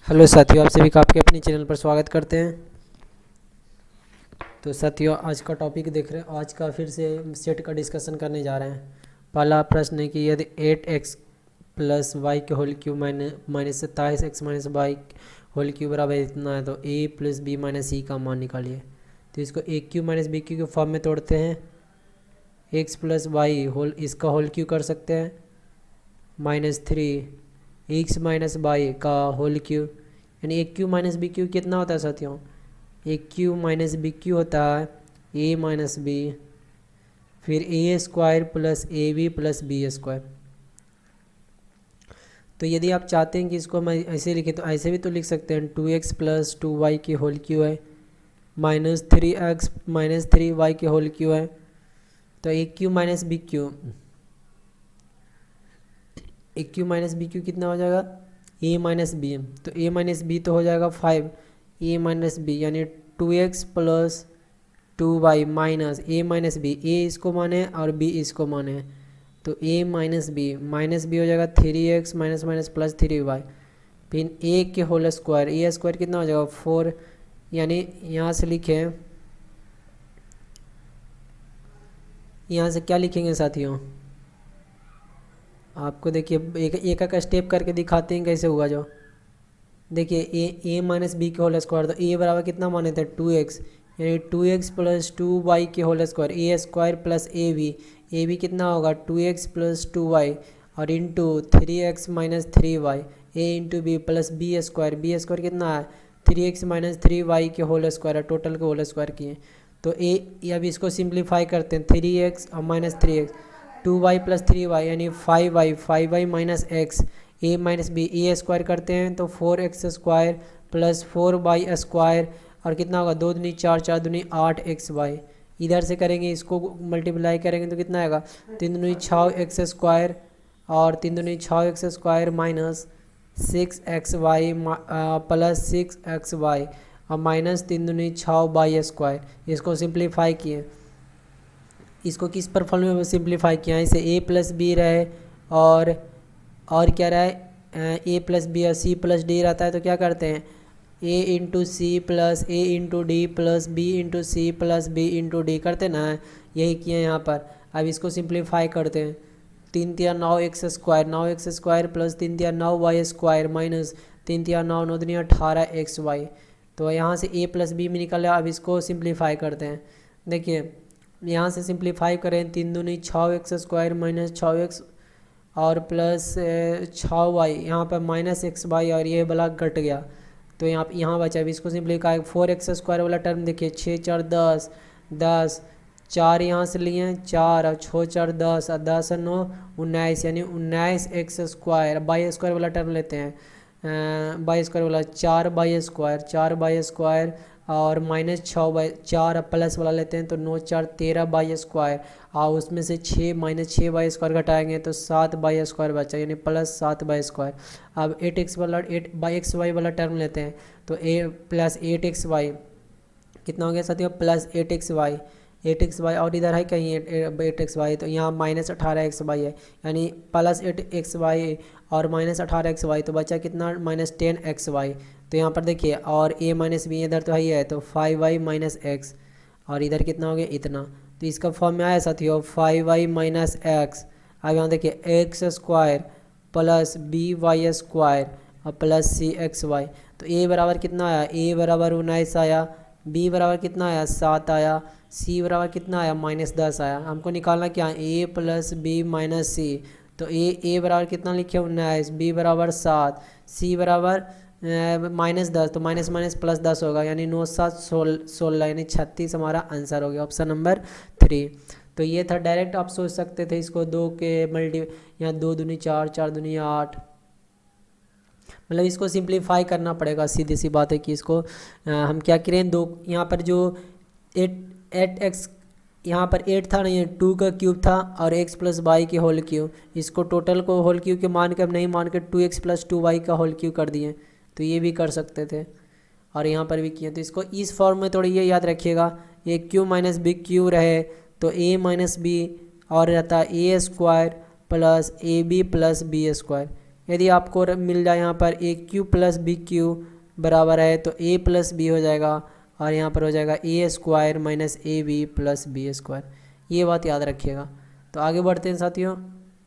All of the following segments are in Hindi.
हेलो साथियों, आप सभी का आपके अपने चैनल पर स्वागत करते हैं। तो साथियों, आज का टॉपिक देख रहे हैं। आज का फिर से सेट का डिस्कशन करने जा रहे हैं। पहला प्रश्न है कि यदि 8x प्लस वाई के whole cube minus 27x minus y whole cube बराबर इतना है तो a plus b minus c का मान निकालिए। तो इसको a cube minus B cube के फॉर्म में तोड़ते हैं। x प्लस वाई होल इसका होल क्यू कर सकते हैं -3 x माइनस वाई का होल क्यूब, यानी a cube minus B cube कितना होता है साथियों? A cube minus B Q होता है ए माइनस बी, फिर A square plus A B plus B square. तो यदि आप चाहते हैं कि इसको मैं ऐसे लिखे तो ऐसे भी तो लिख सकते हैं। 2x प्लस 2y की होल क्यू है -3x माइनस 3y की होल क्यू है। तो ए क्यू माइनस बी क्यू, ए क्यू माइनस बी क्यू कितना हो जाएगा? ए माइनस बी। तो ए माइनस बी तो हो जाएगा 5 ए माइनस बी, यानी 2x प्लस 2y माइनस ए माइनस बी। ए इसको माने और बी इसको माने, तो ए माइनस बी हो जाएगा 3x minus minus plus 3y। फिर ए के होल स्क्वायर, ए स्क्वायर कितना हो जाएगा 4, यानी यहाँ से लिखें, यहाँ से क्या लिखेंगे साथियों? आपको देखिए एक एक का स्टेप करके दिखाते हैं कैसे हुआ। जो देखिए ए माइनस बी के होल स्क्वायर, तो ए बराबर कितना माने थे 2x, यानी 2x प्लस 2y के whole square, A square plus A B कितना होगा 2x प्लस 2y और into 3x minus 3y, A into B plus B square कितना है 3x माइनस 3y के होल स्क्वायर है, टोटल के होल स्क्वायर किए। तो ए अब इसको सिंप्लीफाई करते हैं, 3x और minus 3x 2y plus 3y यानी 5y माइनस x, ए माइनस बी, ए स्क्वायर करते हैं तो 4x square plus 4y square और कितना होगा 2 दूनी 4 4 दूनी 8xy। इधर से करेंगे इसको मल्टीप्लाई करेंगे तो कितना आएगा 3 दूनी 6x स्क्वायर और 3 दूनी 6x square minus 6xy plus 6xy और माइनस 3 दूनी 6y स्क्वायर। इसको सिंप्लीफाई किए, इसको किस पर फॉर्म में सिंप्लीफाई किया है? इसे ए प्लस बी रहे और क्या रहा है ए प्लस बी और सी प्लस डी रहता है, तो क्या करते हैं A into C plus A into D plus B into C plus B into D करते ना, यही किए यहाँ पर। अब इसको सिंप्लीफाई करते हैं, 3 तिया 9x स्क्वायर प्लस 3 तिया 9y स्क्वायर माइनस 3 तिया 9 9 दुनिया 18xy। तो यहाँ से a प्लस बी में निकला। अब इसको सिंप्लीफाई करते हैं, देखिए यहाँ से सिंप्लीफाई करें 3 दूनी 6x स्क्वायर माइनस 6x और प्लस 6y, यहाँ पर माइनस xy और ये वाला घट गया तो यहाँ बचा। अब इसको सिंप्लीफाई 4x स्क्वायर वाला टर्म देखिए 6 4 10 10 4 यहाँ से लिए 4 और 6 4 10 और 10 और 9 19, यानी 19x स्क्वायर। बाई स्क्वायर वाला टर्म लेते हैं, बाई स्क्वायर वाला 4 बाई स्क्वायर और माइनस 6 प्लस वाला लेते हैं तो 9 4 13 बाई स्क्वायर और उसमें से 6 माइनस 6 बाई स्क्वायर घटाएंगे तो 7 बाई स्क्वायर बचा, यानी प्लस 7 बाई स्क्वायर। अब 8x वाला 8 बाई एक्स वाई वाला टर्म लेते हैं तो ए प्लस 8xy कितना हो गया साथियों प्लस 8xy और इधर है कहीं 8xy, तो यहाँ माइनस 18xy है, यानी प्लस 8xy और माइनस 18xy, तो बचा कितना माइनस 10xy। तो यहाँ पर देखिए और a माइनस बी इधर तो है तो 5y माइनस एक्स और इधर कितना हो गया इतना। तो इसका फॉर्म में आया साथियों 5y माइनस एक्स। अब यहाँ देखिए x square plus b y square और प्लस सी एक्स वाई। तो a बराबर कितना आया, a बराबर 19 आया, b बराबर कितना आया 7 आया, c बराबर कितना आया -10 आया। हमको निकालना क्या a प्लस बी माइनस सी। तो a बराबर कितना लिखे 19, b बराबर 7, c बराबर -10, तो माइनस माइनस प्लस 10 होगा, यानी 9 7 16 यानी 36 हमारा आंसर हो गया, ऑप्शन नंबर 3। तो ये था डायरेक्ट आप सोच सकते थे इसको 2 के मल्टी, यहाँ 2 दूनी 4 4 दूनी 8, मतलब इसको सिंप्लीफाई करना पड़ेगा। सीधी सी बात है कि इसको हम क्या करें, दो यहाँ पर जो 8x यहाँ पर 8 था नहीं 2 का क्यूब था और x प्लस वाई के होल क्यूब, इसको टोटल को होल क्यूब के मान के अब नहीं मान के 2x प्लस 2y का होल क्यूब कर दिए, तो ये भी कर सकते थे और यहाँ पर भी किए। तो इसको इस फॉर्म में थोड़ी ये याद रखिएगा, A cube minus B cube रहे तो a माइनस बी और रहता A square plus A B plus B square, यदि आपको मिल जाए यहाँ पर A cube plus B cube बराबर है तो ए प्लस बी हो जाएगा, और यहाँ पर हो जाएगा A square minus A B plus B square. ये बात याद रखिएगा। तो आगे बढ़ते हैं साथियों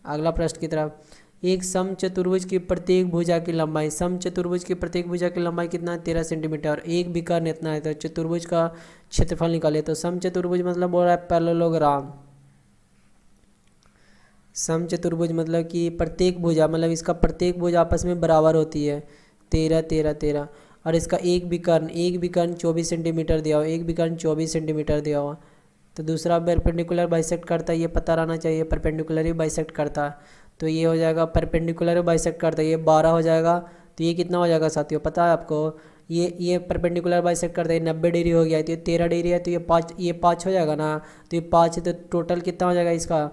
अगला प्रश्न की तरफ। एक समचतुर्भुज की प्रत्येक भुजा की लंबाई, समचतुर्भुज की प्रत्येक भुजा की लंबाई कितना है 13 सेंटीमीटर, और एक विकर्ण इतना है। तो चतुर्भुज का क्षेत्रफल निकाले। तो समचतुर्भुज मतलब बोल रहा है पैरेललोग्राम। समचतुर्भुज मतलब कि प्रत्येक भुजा, मतलब इसका प्रत्येक भुजा आपस में बराबर होती है 13 13 13, और इसका एक विकर्ण 24 सेंटीमीटर दिया हुआ, एक विकर्ण 24 सेंटीमीटर दिया हुआ। तो दूसरा परपेंडिकुलर बाइसेक्ट करता है, ये पता रहना चाहिए, परपेंडिकुलर ही बाइसेक्ट करता है। तो ये हो जाएगा परपेंडिकुलर बाइसेक्ट करता है, ये 12 हो जाएगा। तो ये कितना हो जाएगा साथियों पता है आपको, ये परपेंडिकुलर बाइसेक्ट करता है 90 डिग्री हो गया है। तो ये 13 डिग्री है, तो ये 5 हो जाएगा ना। तो ये 5 है, तो टोटल कितना हो जाएगा इसका,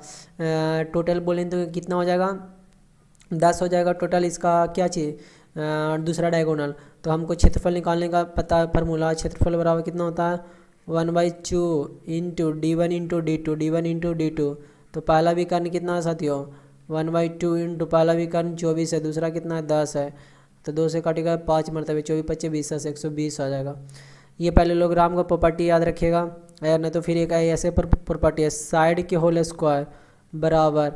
टोटल बोलें तो कितना हो जाएगा 10 हो जाएगा टोटल इसका क्या चाहिए, दूसरा डायगोनल। तो हमको क्षेत्रफल निकालने का पता फार्मूला, क्षेत्रफल बराबर कितना होता है 1/2 इंटू D1 इंटू D2 तो पहला विकर्ण कितना है साथियों 1/2 इंटू पहला विकर्ण 24 है, दूसरा कितना है 10 है। तो 2 से काटेगा 5 मरतबे 24 25 20 से 120 आ जाएगा। ये पैरेललोग्राम का प्रॉपर्टी याद रखिएगा, यार नहीं तो फिर एक ऐसे प्रॉपर्टी है साइड के होल स्क्वायर बराबर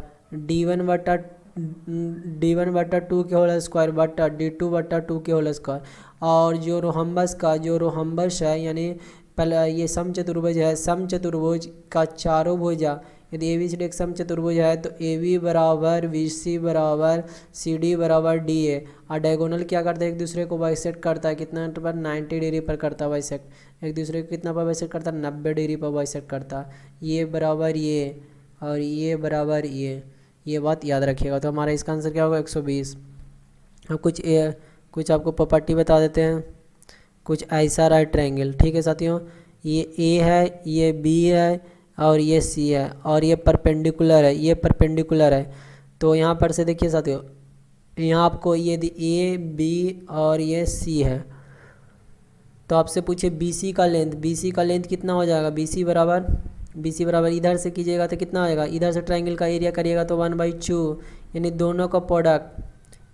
D1/2 के होल स्क्वायर बटा D2/2 के होल स्क्वायर। और जो रोहम्बस है यानी पहले ये समचतुर्भुज है, समचतुर्भुज का चारों भुजा, यदि ए बी सी डी एक समचतुर्भुज है तो ए बी बराबर बी सी बराबर सी डी बराबर डी ए। और डायगोनल क्या करता है एक दूसरे को बाइसेक्ट करता है, कितना पर 90 डिग्री पर करता है बाइसेक्ट, एक दूसरे को कितना पर बाइसेक्ट करता है 90 डिग्री पर बाइसेक्ट करता है। ये बराबर ये और ये बराबर ये बात याद रखिएगा। तो हमारा इसका आंसर क्या होगा 120। अब कुछ आपको प्रॉपर्टी बता देते हैं। कुछ ऐसा रहा ट्रायंगल, ठीक है साथियों, ये ए है, ये बी है और ये सी है, और ये परपेंडिकुलर है, ये परपेंडिकुलर है। तो यहाँ पर से देखिए साथियों, यहाँ आपको ये ए बी और ये सी है। तो आपसे पूछे BC का लेंथ कितना हो जाएगा, BC बराबर इधर से कीजिएगा तो कितना आएगा, इधर से ट्रायंगल का एरिया करिएगा तो 1/2 यानी दोनों का प्रोडक्ट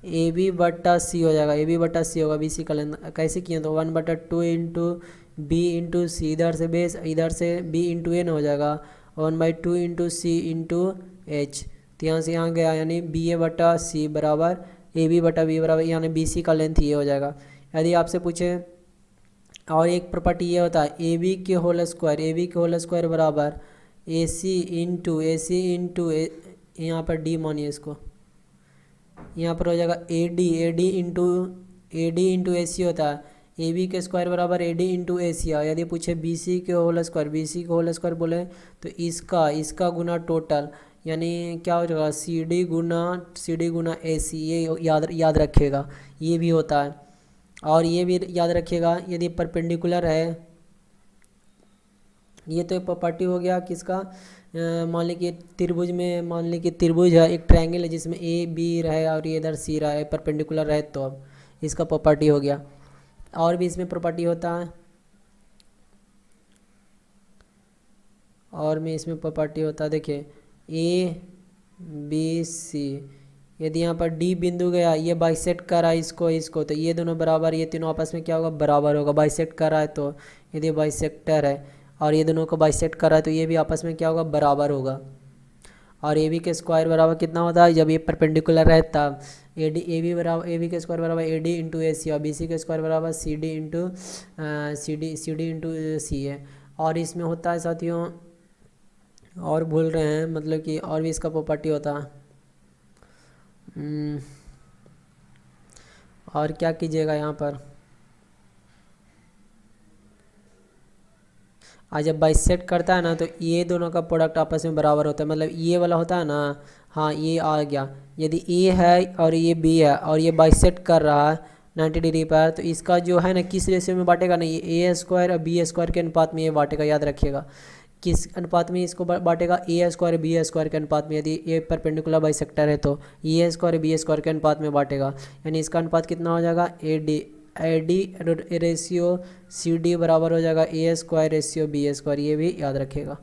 AB/C हो जाएगा, AB/C होगा BC का लेंथ। कैसे किए तो 1/2 इंटू बी इंटू सी, इधर से बेस इधर से B इंटू एन हो जाएगा, 1/2 इंटू सी इंटू एच। तो यहाँ से यहाँ गया यानी BA/C बराबर AB/B बराबर यानी BC का लेंथ ये हो जाएगा। यदि आपसे पूछे और एक प्रॉपर्टी ये होता है AB के होल स्क्वायर बराबर AC इंटू यहाँ पर D मानिए इसको, यहाँ पर हो जाएगा AD इंटू AC होता है, AB के स्क्वायर बराबर AD इंटू AC है। यदि पूछे BC के होल स्क्वायर बोले तो इसका गुना टोटल यानी क्या हो जाएगा CD गुना AC, ये याद रखिएगा, ये भी होता है। और ये भी याद रखिएगा यदि परपेंडिकुलर है, ये तो प्रॉपर्टी हो गया किसका, मान लीजिए त्रिभुज है, एक ट्रायंगल है जिसमें ए बी रहे और ये इधर सी रहा है, परपेंडिकुलर रहे, तो अब इसका प्रॉपर्टी हो गया। और भी इसमें प्रॉपर्टी होता है, और में इसमें प्रॉपर्टी होता है, देखिए ABC, यदि यहाँ पर D बिंदु गया, ये बाइसेक्ट कर रहा है इसको तो ये दोनों बराबर, ये तीनों आपस में क्या होगा बराबर होगा, बाइसेक्ट कर रहा है। तो यदि बाइसेक्टर है और ये दोनों को बाइसेक्ट कर रहा है तो ये भी आपस में क्या होगा बराबर होगा। और ए बी के स्क्वायर बराबर कितना होता है, जब ये परपेंडिकुलर है तब ए बी के स्क्वायर बराबर AD इंटू AC और BC के स्क्वायर बराबर CD इंटू सी है। और इसमें होता है साथियों, और भूल रहे हैं मतलब कि और भी इसका प्रॉपर्टी होता है। और क्या कीजिएगा यहाँ पर, आज जब बाइसेक्ट करता है ना तो ये दोनों का प्रोडक्ट आपस में बराबर होता है, मतलब ये वाला होता है ना, हाँ ये आ गया। यदि A है और ये B है और ये बाइसेक्ट कर रहा है 90 डिग्री पर, तो इसका जो है ना किस रेशियो में बांटेगा ना, ये A स्क्वायर और B स्क्वायर के अनुपात में ये बांटेगा। याद रखिएगा किस अनुपात में इसको बांटेगा, A स्क्वायर B स्क्वायर के अनुपात में। यदि ये परपेंडिकुलर बाइसेक्टर है तो A स्क्वायर B स्क्वायर के अनुपात में बांटेगा, यानी इसका अनुपात कितना हो जाएगा AD रेशियो CD बराबर हो जाएगा A square ratio B square. ये भी याद रखेगा,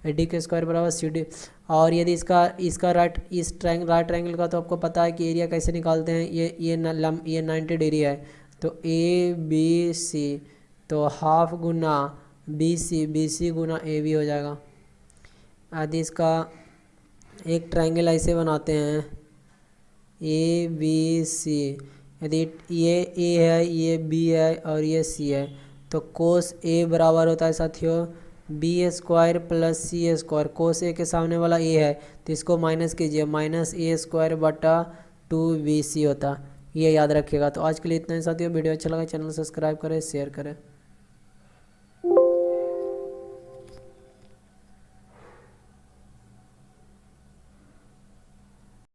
डी के स्क्वायर बराबर सी डी। और यदि इसका राइट ट्रायंगल का तो आपको पता है कि एरिया कैसे निकालते हैं, ये 90 डिग्री है तो ए बी सी, तो हाफ गुना बी सी गुना ए बी हो जाएगा। यदि इसका एक ट्रायंगल ऐसे बनाते हैं ए बी सी, यदि ये ए है, ये बी है और ये सी है, तो कोस ए बराबर होता है साथियों बी स्क्वायर प्लस सी स्क्वायर। कोस ए के सामने वाला ए है तो इसको माइनस कीजिए, माइनस ए स्क्वायर बटा 2bc होता। ये याद रखिएगा। तो आज के लिए इतना ही साथियों, वीडियो अच्छा लगा चैनल सब्सक्राइब करें, शेयर करें।